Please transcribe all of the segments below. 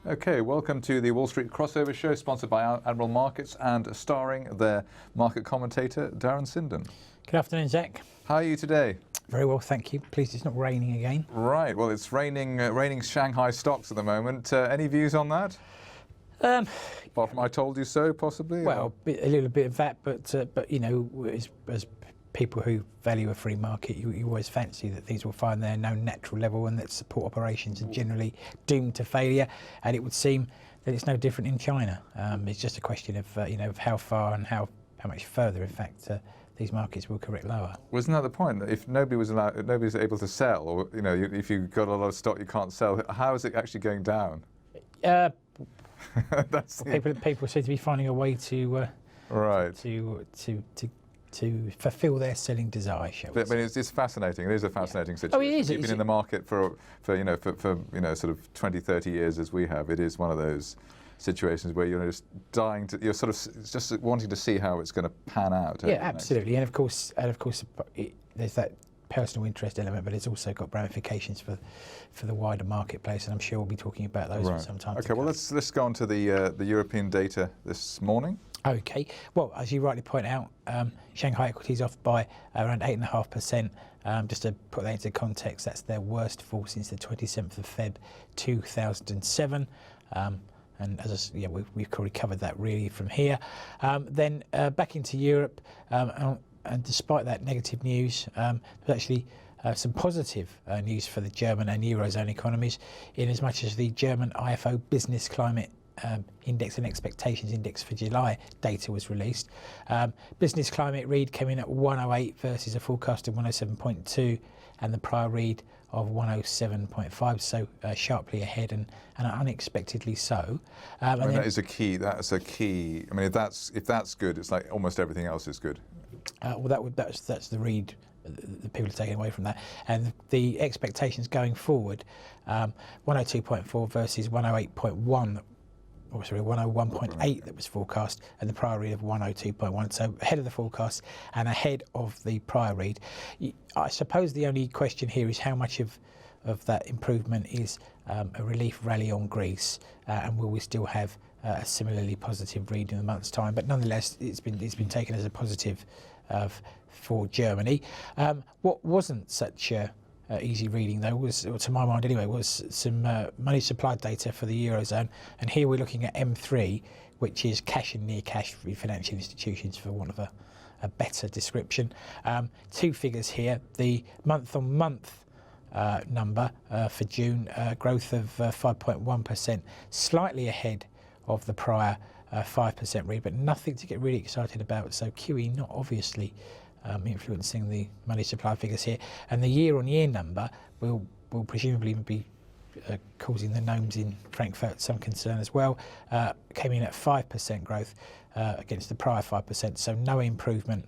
Okay, welcome to the Wall Street Crossover Show, sponsored by Admiral Markets and starring their market commentator, Darren Sinden. Good afternoon, Zach. How are you today? Very well, thank you. Pleased it's not raining again. Right, well, it's raining Shanghai stocks at the moment. Any views on that? Apart from I told you so, possibly? Well, a little bit of that, but you know, as people who value a free market, you always fancy that things will find their known natural level and that support operations are generally doomed to failure. And it would seem that it's no different in China. It's just a question of you know, of how far and how much further, in fact, these markets will correct lower. Wasn't that the point? That if nobody's able to sell, or you know, if you've got a lot of stock you can't sell, how is it actually going down? People seem to be finding a way to to fulfil their selling desire. Shall we say. I mean, it's fascinating. It is a fascinating situation. Oh, it is. You've been in the market for sort of 20, 30 years as we have. It is one of those situations where you're just dying to, you're sort of just wanting to see how it's going to pan out. Yeah, absolutely. And of course, there's that personal interest element, but it's also got ramifications for the wider marketplace, and I'm sure we'll be talking about those for some time. Okay, well, let's go on to the European data this morning. Okay, well, as you rightly point out, Shanghai equities off by around 8.5%. Just to put that into context, that's their worst fall since the 27th of Feb 2007. And as we've already covered that really from here. Then back into Europe, and despite that negative news, there's actually some positive news for the German and Eurozone economies, in as much as the German IFO Business Climate Index and Expectations Index for July data was released. Business Climate read came in at 108 versus a forecast of 107.2 and the prior read of 107.5, so sharply ahead and unexpectedly so. I mean, that's a key. I mean, if that's good, it's like almost everything else is good. Well, that's the read that people are taking away from that, and the expectations going forward, 102.4 versus 108.1. Or sorry, 101.8 that was forecast, and the prior read of 102.1, so ahead of the forecast and ahead of the prior read. I suppose the only question here is how much of that improvement is a relief rally on Greece, and will we still have a similarly positive read in a month's time? But nonetheless, it's been taken as a positive for Germany. What wasn't such easy reading though was, to my mind anyway, was some money supply data for the Eurozone, and here we're looking at M3, which is cash and near cash for financial institutions, for want of a better description. Two figures here: the month-on-month number for June, growth of 5.1%, slightly ahead of the prior 5% read, but nothing to get really excited about. So QE not obviously influencing the money supply figures here, and the year-on-year number will presumably be causing the gnomes in Frankfurt some concern as well. Came in at 5% growth against the prior 5%, so no improvement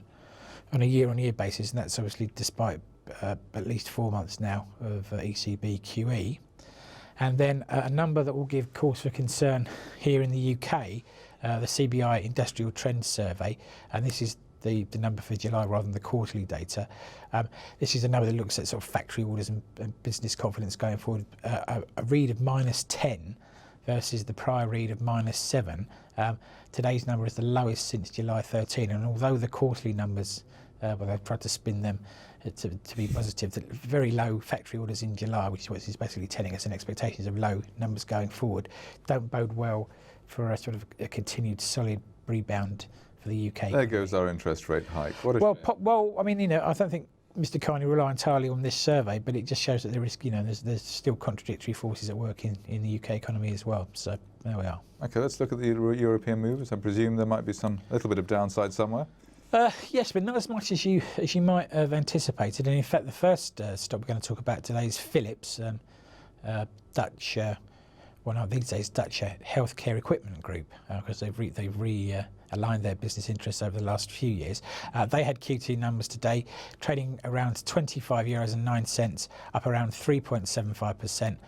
on a year-on-year basis, and that's obviously despite at least 4 months now of ECB QE. And then a number that will give cause for concern here in the UK, the CBI Industrial Trends Survey, and this is the number for July rather than the quarterly data. This is a number that looks at sort of factory orders and business confidence going forward. A read of -10 versus the prior read of -7. Today's number is the lowest since July 13, and although the quarterly numbers, they've tried to spin them to be positive, the very low factory orders in July, which is what is basically telling us, and expectations of low numbers going forward, don't bode well for a sort of a continued solid rebound for the UK. There goes our interest rate hike. Well, I mean, you know, I don't think Mr. Carney rely entirely on this survey, but it just shows that there is, you know, there's still contradictory forces at work in the UK economy as well. So there we are. Okay, let's look at the European movers. I presume there might be some little bit of downside somewhere. Yes, but not as much as you might have anticipated. And in fact, the first stock we're going to talk about today is Philips, Dutch. These days Dutch healthcare equipment group, because they've aligned their business interests over the last few years. They had Q2 numbers today, trading around €25.09, up around 3.75%.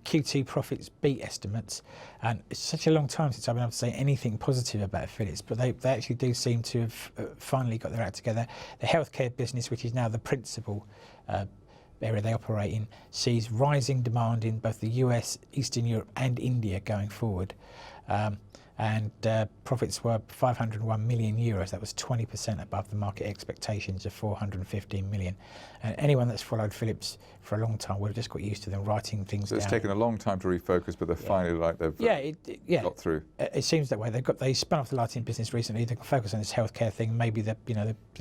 Q2 profits beat estimates, and it's such a long time since I've been able to say anything positive about Philips, but they actually do seem to have finally got their act together. The healthcare business, which is now the principal area they operate in sees rising demand in both the US, Eastern Europe and India going forward. And profits were 501 million euros. That was 20% above the market expectations of 415 million. And anyone that's followed Philips for a long time would have just got used to them writing things So down. it's taken a long time to refocus, but they're finally like they've got through. It seems that way. They spun off the lighting business recently. They can focus on this healthcare thing. Maybe the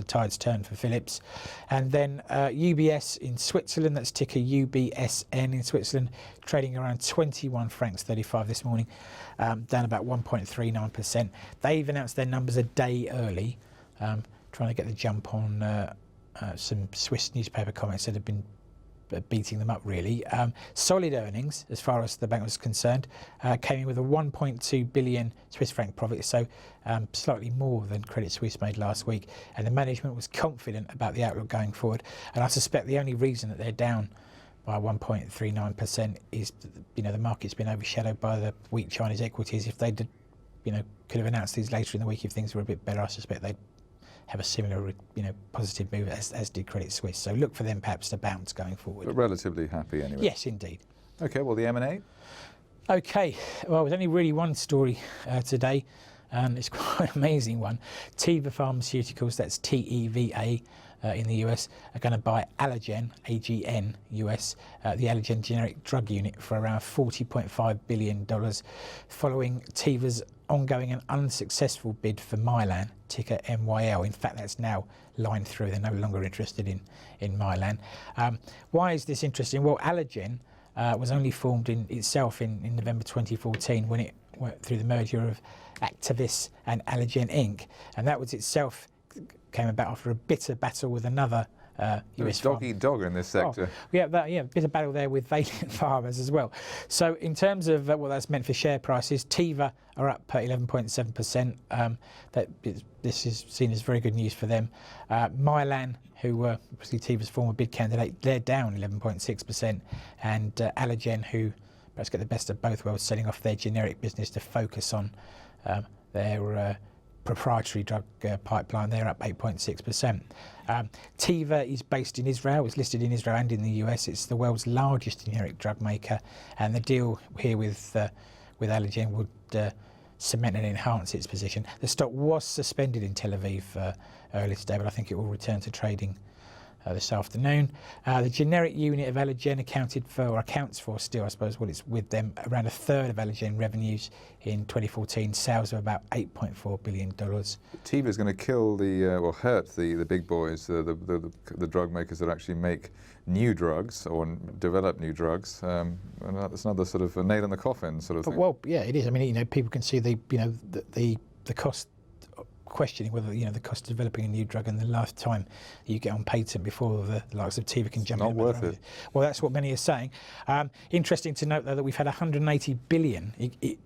tide's turned for Philips. And then UBS in Switzerland, that's ticker UBSN in Switzerland, trading around 21 francs 35 this morning, down about 1.39%. They've announced their numbers a day early, trying to get the jump on some Swiss newspaper comments that have been beating them up really. Solid earnings as far as the bank was concerned, came in with a 1.2 billion Swiss franc profit, so slightly more than Credit Suisse made last week, and the management was confident about the outlook going forward. And I suspect the only reason that they're down by 1.39% is the market's been overshadowed by the weak Chinese equities. If they did could have announced these later in the week if things were a bit better, I suspect they'd have a similar, positive move as did Credit Suisse. So look for them perhaps to bounce going forward. But relatively happy anyway. Yes, indeed. Okay, well, the M&A? Okay, well, there's only really one story today, and it's quite an amazing one. Teva Pharmaceuticals, that's Teva in the US, are going to buy Allergen, AGN US, the Allergen generic drug unit, for around $40.5 billion, following Teva's ongoing and unsuccessful bid for Mylan, ticker MYL. In fact, that's now lined through. They're no longer interested in Mylan. Why is this interesting? Well, Allergen was only formed in November 2014 when it went through the merger of Actavis and Allergen Inc. And that was itself came about after a bitter battle with another US dog eat dog in this sector. Bit of battle there with Valiant Farmers as well. So in terms of what that's meant for share prices, Teva are up 11.7%. This is seen as very good news for them. Mylan, who were obviously Teva's former bid candidate, they're down 11.6%, and Allergen, who perhaps get the best of both worlds, selling off their generic business to focus on their proprietary drug pipeline, they're up 8.6%. Teva is based in Israel. It's listed in Israel and in the US. It's the world's largest generic drug maker, and the deal here with Allergen would cement and enhance its position. The stock was suspended in Tel Aviv earlier today, but I think it will return to trading this afternoon. The generic unit of Allergen accounts for still, I suppose, what it's with them, around a third of Allergen revenues in 2014, sales of about $8.4 billion. Teva is going to kill hurt the big boys, the drug makers that actually make new drugs or develop new drugs. And that's another sort of a nail in the coffin sort of thing. Well, yeah, it is. I mean, people can see the cost, questioning whether the cost of developing a new drug and the lifetime you get on patent before the likes of Teva can jump in. Not worth it. Well, that's what many are saying. Interesting to note though that we've had 180 billion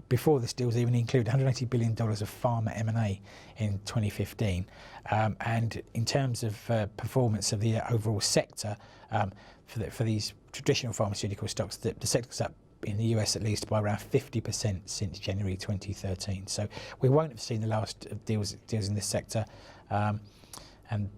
before this deal was even included, 180 billion dollars of pharma M&A in 2015, and in terms of performance of the overall sector for these traditional pharmaceutical stocks, the sector's up in the US at least by around 50% since January 2013. So we won't have seen the last of deals in this sector, and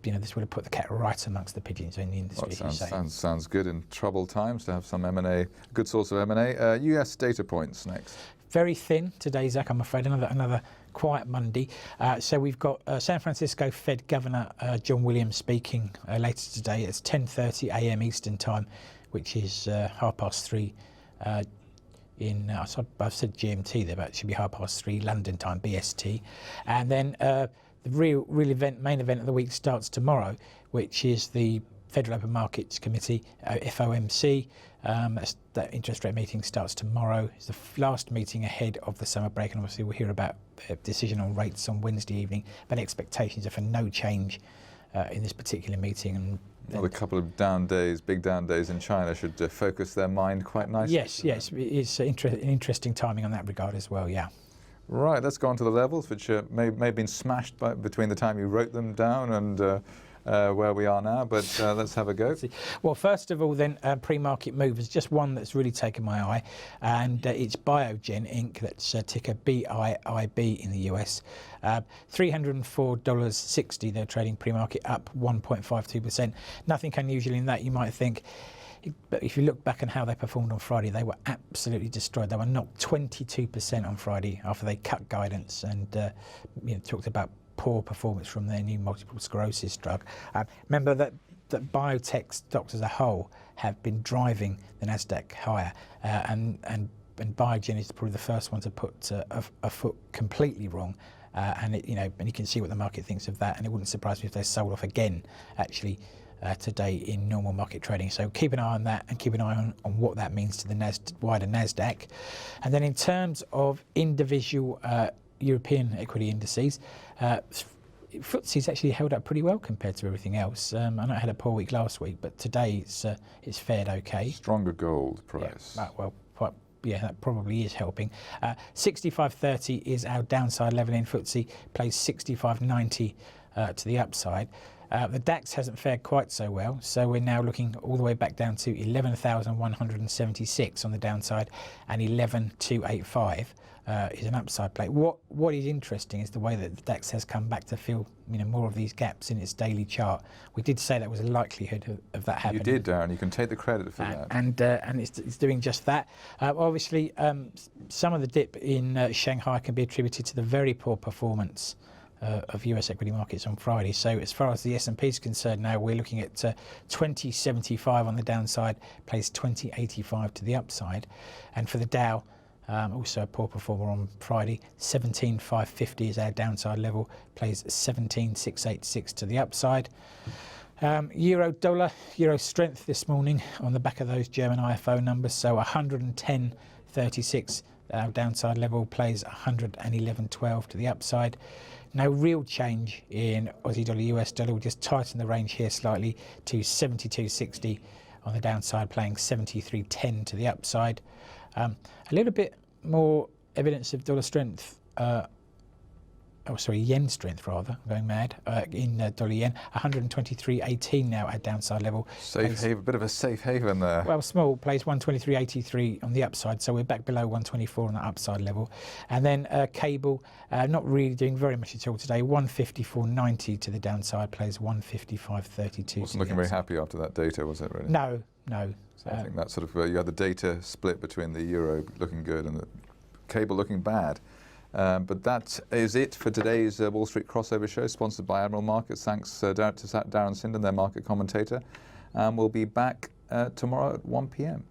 this would have put the cat right amongst the pigeons in the industry. Well, sounds good in troubled times to have some M&A, good source of M&A. US data points next. Very thin today, Zach, I'm afraid. Another quiet Monday. So we've got San Francisco Fed Governor John Williams speaking later today. It's 10:30 a.m. Eastern Time, which is 3:30 I've said GMT there, but it should be 3:30 London time, BST. And then the real main event of the week starts tomorrow, which is the Federal Open Markets Committee, FOMC. That interest rate meeting starts tomorrow. It's the last meeting ahead of the summer break, and obviously we'll hear about a decision on rates on Wednesday evening. But expectations are for no change in this particular meeting. And a couple of big down days in China should focus their mind quite nicely. Yes, it's interesting timing on that regard as well, yeah. Right, let's go on to the levels, which may have been smashed between the time you wrote them down and where we are now, but let's have a go. Well, first of all then, pre-market movers, just one that's really taken my eye, and it's Biogen Inc., that's ticker BIIB in the US. $304.60 they're trading pre-market, up 1.52%. Nothing unusual in that. You might think But if you look back on how they performed on Friday, they were absolutely destroyed. They were knocked 22% on Friday after they cut guidance and talked about poor performance from their new multiple sclerosis drug. Remember that biotech stocks as a whole have been driving the Nasdaq higher, and Biogen is probably the first one to put a foot completely wrong. And you can see what the market thinks of that, and it wouldn't surprise me if they sold off again, actually, today in normal market trading. So keep an eye on that, and keep an eye on what that means to the wider Nasdaq. And then in terms of individual European equity indices, FTSE's actually held up pretty well compared to everything else. I know it had a poor week last week, but today it's fared okay. Stronger gold price. Yeah, that probably is helping. 65.30 is our downside level in FTSE, plays 65.90 to the upside. The DAX hasn't fared quite so well, so we're now looking all the way back down to 11,176 on the downside, and 11,285 is an upside play. What is interesting is the way that the DAX has come back to fill more of these gaps in its daily chart. We did say that was a likelihood of that happening. You did, Darren. You can take the credit for that. And it's doing just that. Obviously, some of the dip in Shanghai can be attributed to the very poor performance of US equity markets on Friday. So as far as the S&P is concerned now, we're looking at 2075 on the downside, plays 2085 to the upside. And for the Dow, also a poor performer on Friday, 17,550 is our downside level, plays 17,686 to the upside. Euro dollar, euro strength this morning on the back of those German IFO numbers, so 110.36 our downside level, plays 111.12 to the upside. No real change in Aussie dollar, US dollar. We just tighten the range here slightly to 72.60 on the downside, playing 73.10 to the upside. A little bit more evidence of dollar strength, yen strength rather, I'm going mad, in dollar yen. 123.18 now at downside level. Safe haven, bit of a safe haven there. Well, small, plays 123.83 on the upside, so we're back below 124 on the upside level. And then cable, not really doing very much at all today, 154.90 to the downside, plays 155.32. Wasn't looking very happy after that data, was it really? No. So I think that sort of, you had the data split between the euro looking good and the cable looking bad. But that is it for today's Wall Street Crossover Show, sponsored by Admiral Markets. Thanks to Darren Sinden, their market commentator. We'll be back tomorrow at 1 p.m.